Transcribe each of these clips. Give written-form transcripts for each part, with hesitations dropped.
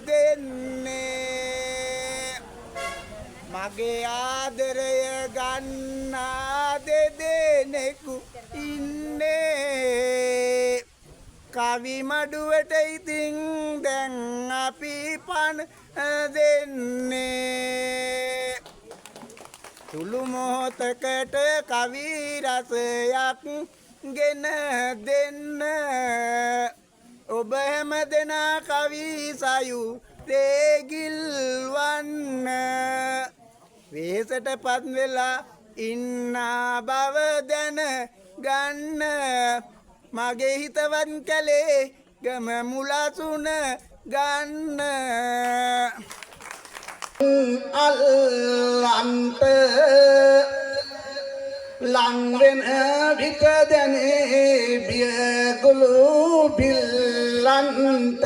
දෙන්නේ මගේ ආදරය ගන්නා දෙදෙනෙකු ඉන්නේ කවි මඩුවට ඉතින් දැන් අපි පණ දෙන්නේ සුළු මොහොතකට කවි රසයක් ගෙන දෙන්න ඔබ හැම දෙනා කවි සයු තේගිල්වන්න වෙහෙසටපත් වෙලා ඉන්නා බව දැන ගන්න මගේ හිතවත් කැලේ ගම මුලසුන ගන්න අල්ලන්ට ලංවෙන විට දැනේ බියගුළු බිල්ලන්ට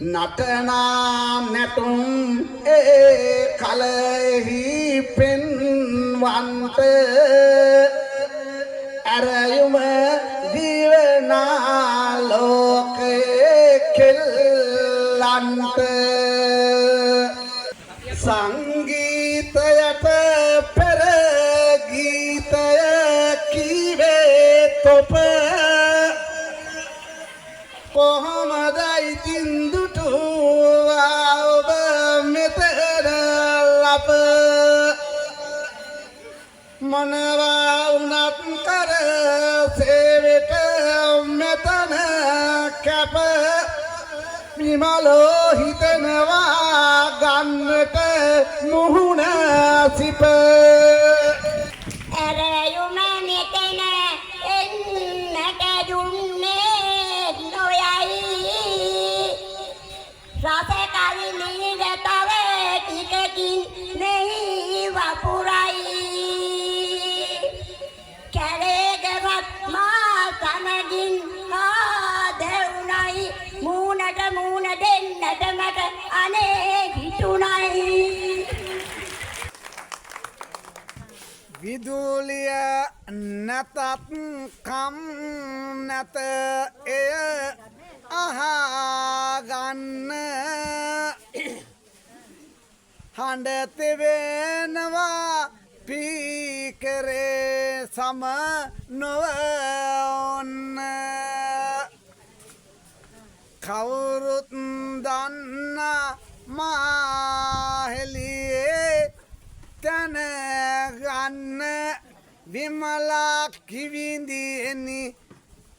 නටනා නැටුම් ඒ කලෙහි පෙන්වන්ට ඇරයුම දිවනා ලෝකේ කෙල්ලන්ට සංගීතයට පෙර ගීතය කීවේ තොප කොහොමදයි තින්දුටුවා ඔබ මෙතන ලප මොනවා වුණත් කර සේවෙට මෙතන කැප විමලෝ හිතනවා ගන්නට මුහුණ සිප ඇරයුම මෙතන එන්නට දුන්නේ නොයයි රස කවිලිද තව ටිකකින් මෙහි වපුරයි කැලේගවත් මා සමගින් ආදෙවුනයි මූණට මූණ දෙන්නට මට අනේ හිතුණයි විදුලිය නැතත් කම් නැත එය අහගන්න හඬ තෙවෙනවා පීකරේ සම නොවන්න කවුරුත් දන්නා මාහෙලියේ තන ගන්න විමලා කිවිඳිනි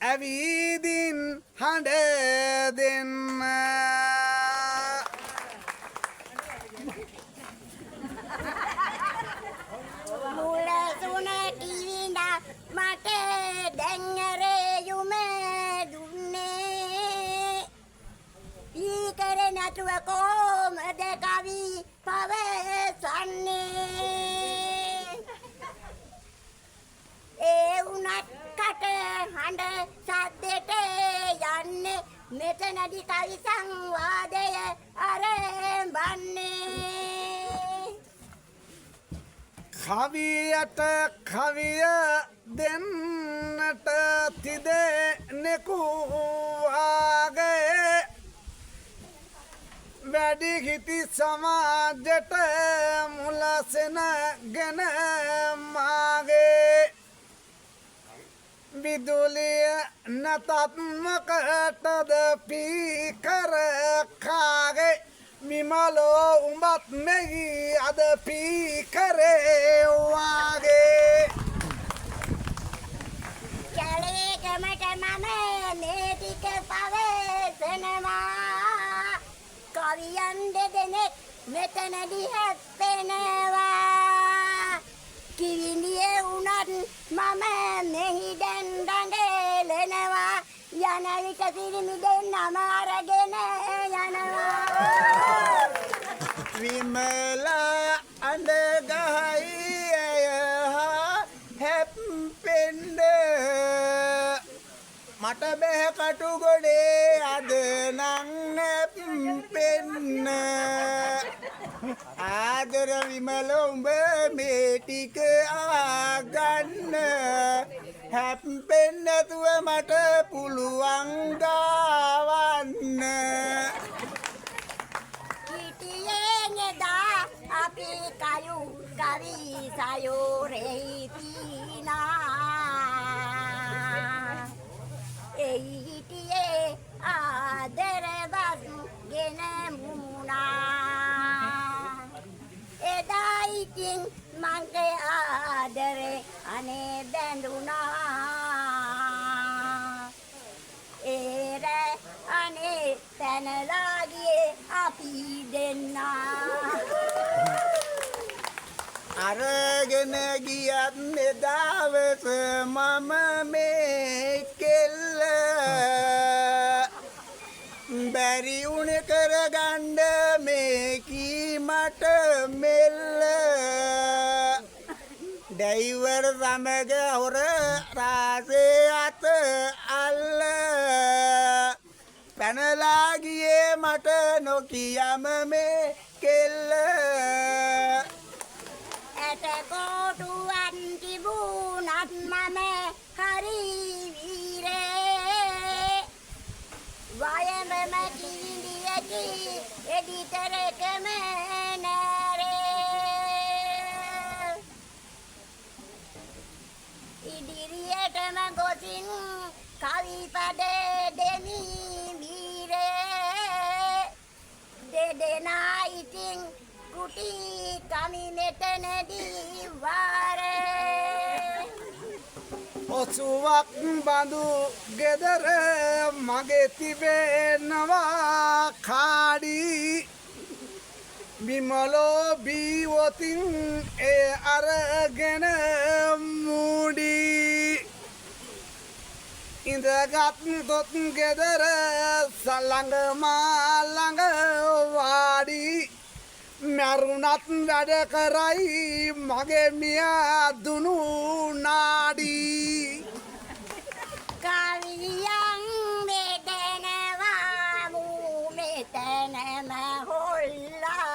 ඇවිදින් හඬ දෙන්න මුලසුන කිවිඳ මට දැන්ගරයුම දුන්නේ ඊකර නැතුව කොමද කවි පවසන්නේ ඒ උනත් කට හඬ සද්දෙට යන්නේ මෙතනදි කවි සංවාදය ආරම්භන්නේ කවියට කවිය දෙන්නට තිදෙනෙකු වාගේ වැඩිහිටි සමාජයට මුලසෙන ගෙන මාගේ විදුලිය නැතත් මොකටද පීකර කාගේ විමලෝ උඹත් මෙහි අද පීකරේ වාගේ කැලේකමට මම මේ ටික පවසනවා කවියන් දෙදෙනෙක් මෙතනදි හැප්පෙනවා කිවිඳියේ උනත් මම මෙහි දැන් දඟලනවා යන විට පිරිමි දෙන්නම අරගෙන යනවා විමලා අඳගහයි ඇය හැප්පෙන්න මට බැහැ කටු ගොඩේ අද නං නැප්පෙන්න ආදර විමල උඹ මේ ටික ආගන්න හැප්පෙන්න නැතුව මට පුළුවන් ගා ආදරවත් ගෙන මුණා එදා ඉතින් මගේ ආදරේ අනේ බැඳුනා ඒර අනේ පැනලා ගියේ අපි දෙන්නා අරගෙන ගියත් නෙදවස මම මේ කෙල්ල බැරි උනේ කරගන්න මේ කීමට මෙල්ල ඩයිවර් සමග හොර රාසේ අත අල්ල පැනලා ගියේ මට නොකියම මේ කෙල්ල ඇටකොටුවන් තිබුණත් මම හරි වීරේ වයඹම කිලියකි එඩිතරකම නෑරේ ඉදිරියටම ගොසින් කවිපද දෙමි වීරේ දෙදෙනා ඉතින් කුටි කමි මෙතනදී වාරේ ඔසුවක් බඳු ගෙදර මගේ තිබෙනවා කාඩි බිමලෝ බීවොතින් ඒ අරගෙන මූඩි ඉඳගත් දොත් ගෙදර සලඟ මාළඟ වාඩි මරුණත් වැඩ කරයි මගේ මියා දුනු නාඩී කවියන් මෙතනවා මූ මෙතනම හොල්ලා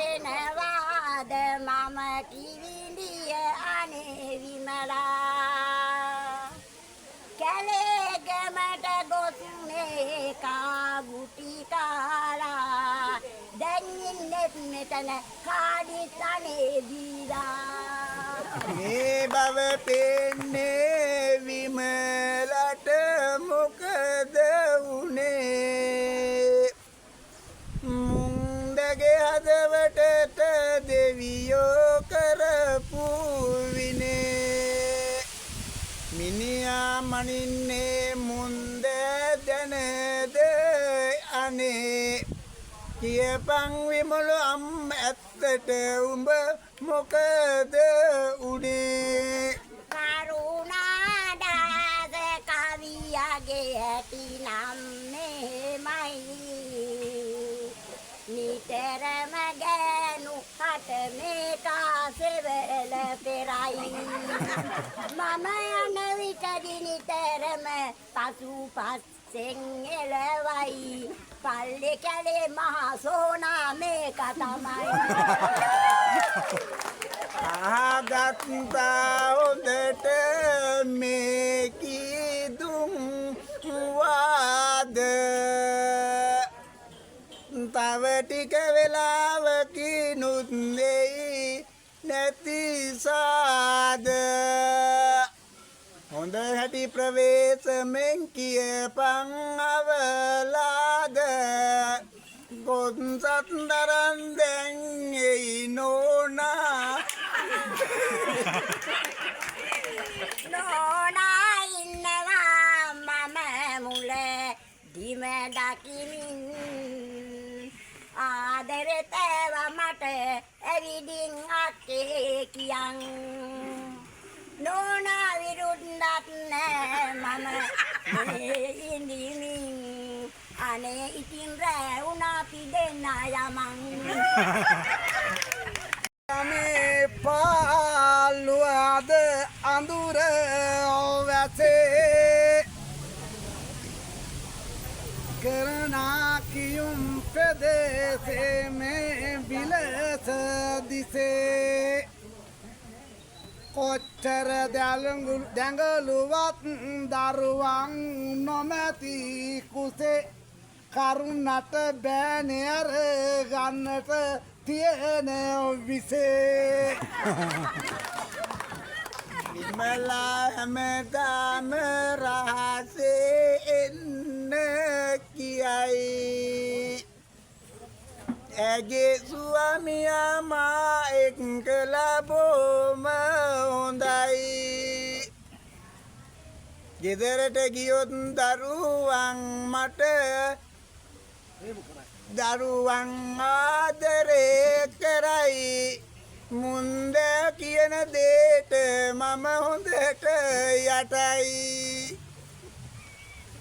හැප්පෙනවාද මම කිවිඳිය අනේ විමලා කැලේගමට ගොස්නේ කාගුටි කාලා දැන් ඉන්නෙත් මෙතන කාඩිත් අනේ දීලා මේ බව පෙන්නේ විමලට මොකද උනේ මුන්දගේ හදවතට දෙවියෝ කරපු විනේ මිනිහා මනින්නේ මුන්ද දැනද අනේ කියපන් විමල අම්ම ඇත්තට උඹ මොකද උනේ කරුණාදාස කවියගේ ඇති නම් මෙහෙමයි නිතරම ගෑනු හට මේකා සෙවල පෙරයි මම යන විටදි නිතරම පසු පස්සෙන් එළවයි පල්ලේ කැලේ මහා සෝනා මේක තමයි ආගත්තා හොඳට මේ කීදුම් වාද තව ටික වෙලාවකිනුත් නෙයි නැති සාද හොඳ හැටි ප්‍රවේශමෙන් කියපන් අවලාද ගොන්සත් දරන් දැන් එයි නෝනා නෝනා ඉන්නවා මම මුල දිම දකිමින් ආදරෙත මට ඇවිදින් අත්තේ කියන් නෝනා විරුද්ධත් නෑ මම මේ ඉඳිමින් අනේ ඉතින් රෑ වුණා පිදෙන්න යමන් මේ පාළුවද අඳුර වැසේ කරනා කියුම් පෙදෙසේ මේ විලස දිසේ කොච්චර දැඟලුවත් දරුවන් නොමැති කුසේ කරුණට බෑනෙර ගන්නට තියෙන විසේ මලා හැමදාම රහසේ එන්න කියයි ඇගේ ස්වාමියා මා එක්කලා බොම හොඳයි ගෙදරට ගියොත් දරුවන් ආදරේ කරයි මුන්ද කියන දේට මම හොඳට යටයි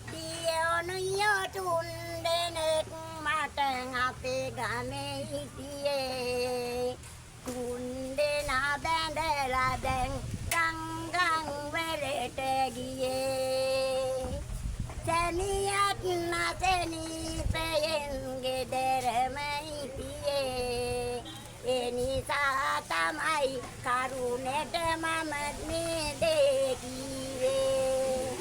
දියොනුයෝ තුන්දෙනෙක් මට අපේ ගමේ හිටියේ තුන්දෙනා බැඳලා දැන් ගංගන් වලට ගියේ සැමියත් නැසෙනීපයෙන් ගෙදරම හිටියේ ඒ නිසා තමයි කරුණට මම මේ දේ කිව්වේ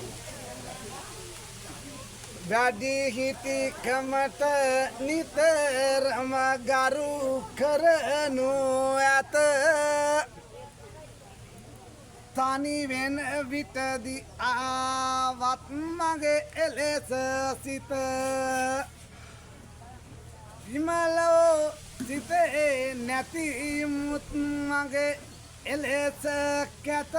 වැඩි හිටිකමට නිතරම ගරු කරනු ඇත තනි වෙන විටදී ආවත් මගේ එලෙස සිත විමලෝ සිතේ නැති මුත් මගේ එලෙස කැත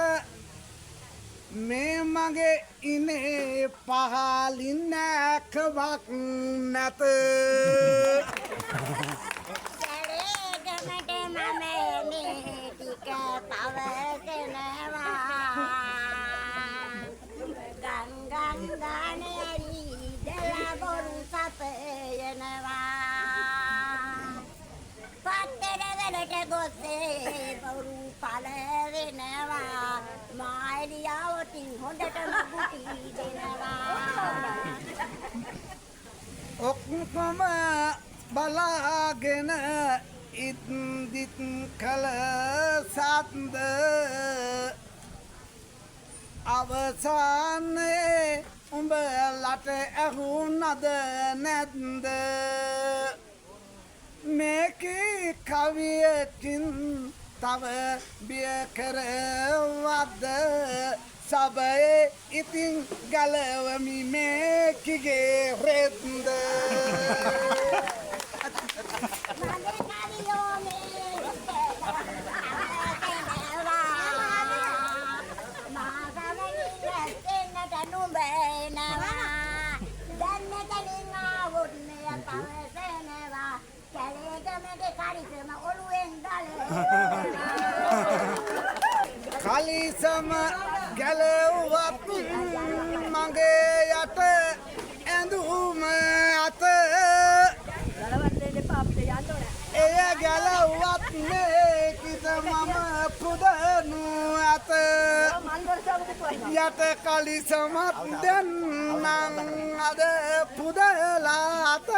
මේ මගේ ඉනේ පහලින් නැකවක් නැත සැරේගමට මම මේ ටික පවසනවා ගංගන් ගානේරි දලා බොරු සපයනවා පත්තරවලට ගොස්සේ බොරු පල වෙනවා මායිලියාවටින් හොඳටම ගුටි දෙනවා ඔක්කොම බලාගෙන ඉද්දිත් කල සත්ද අවසානයේ උඹලට ඇහුණද නැද්ද මේකේ කවියකින් තව බිය කරවද්ද සබයේ ඉතින් ගලවමි මේකගේ රෙද්ද කලිසම ගැලවුවත් මගේ යට ඇඳුම අත එය ගැලවුවත් මේකිද මම පුදනු ඇත යට කලිසමත් දැන්නම් අද පුදලාත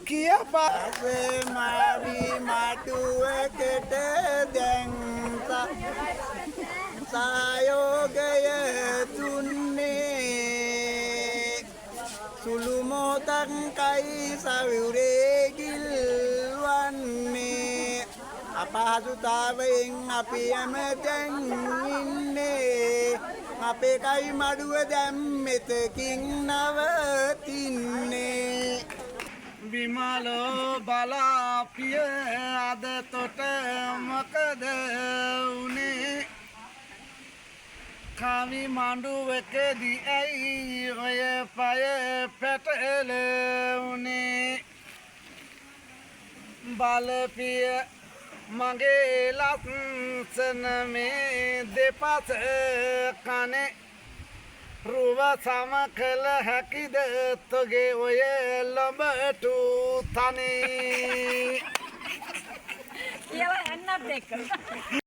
කියපසේ මාවි මටුවකට දැන්ත සායෝගය දුන්නේ සුළු මොහොතක් කයි සවිවුරේ ගිල්වන්නේ අපහසුතාවයෙන් අපි හැමතැන් ඉන්නේ අපේ කයි මඩුව දැන් මෙතකින් නවතින්නේ විමලෝ බලාපිය අද තොට මොකද උනේ කවි මඬුවකදී ඇයි ඔය පය පැටල උනේ බලපිය මගේ ලස්සන මේ දෙපස කනේ රුව සම කළ හැකිද තොගේ ඔය ලොබටු තනේ කියලා එන්නත් එක්ක